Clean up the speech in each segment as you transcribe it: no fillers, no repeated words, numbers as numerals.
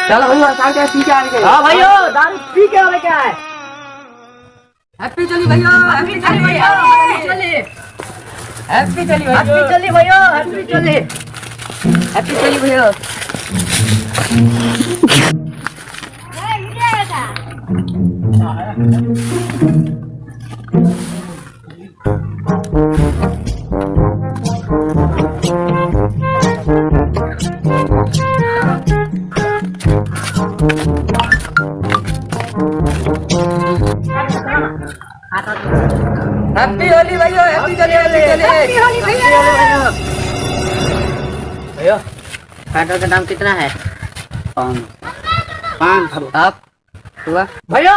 चलो भैया साथ पी के आएंगे। हाँ भैया दारू पी के आवे क्या है। हैप्पी चली भैया, हैप्पी चली भैया, हैप्पी चली भैया, हैप्पी चली भैया, हैप्पी चली, हैप्पी चली भैया। हैप्पी होली भैया, हैप्पी चली, हैप्पी होली भैया। भैया पेट्रोल का दाम कितना है? 500। आप हुआ भैया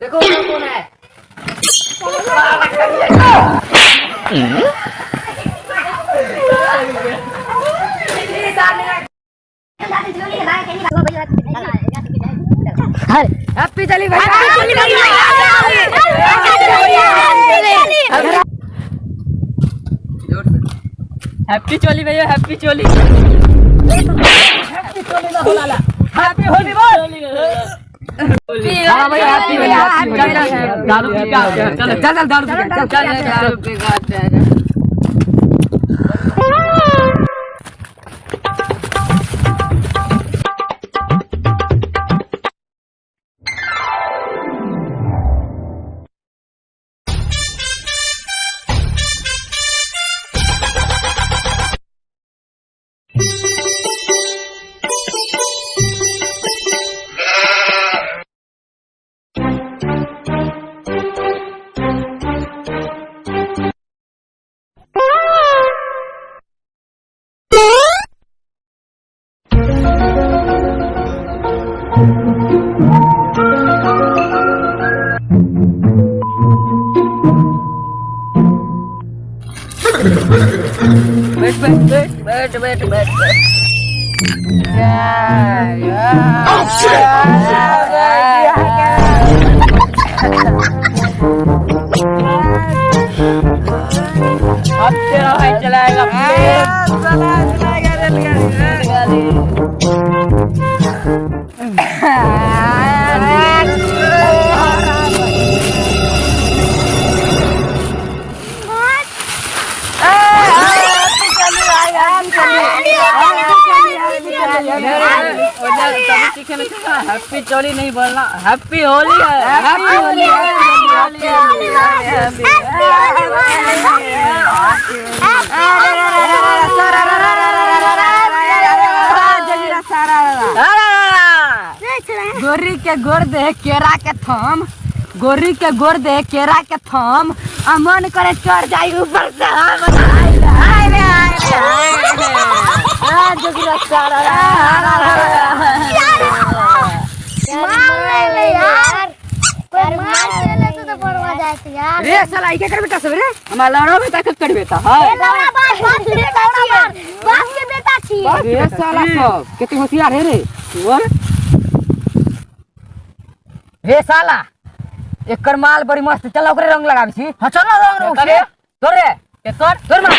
देखो कौन है। हैप्पी चली भैया, हैप्पी चली भैया, हैप्पी चली, हैप्पी चली ना होला, हैप्पी होली बोल। हां भैया हैप्पी भैया, दारू पी के चल चल चल दारू पी के दारू पी के। बैठ अब तेरा भाई चलाएगा हैप्पी चोली नहीं बोलना, हैप्पी होली है, हैप्पी होली गोरी के गोर दे केरा के थम, गोरी के गोर दे केरा के थम, अमन करे चढ़ जाई ऊपर से। रे साला इके कर बेटा सबरे हमार लौड़ा बेटा के कर बेटा है लौड़ा बाप बाप के बेटा छी। रे साला सब केते होशियार है रे तू। रे साला एकर माल बड़ी मस्त, चल ओकरे रंग लगाबी छी। हां चल रंग रे तोर रे के तोर मार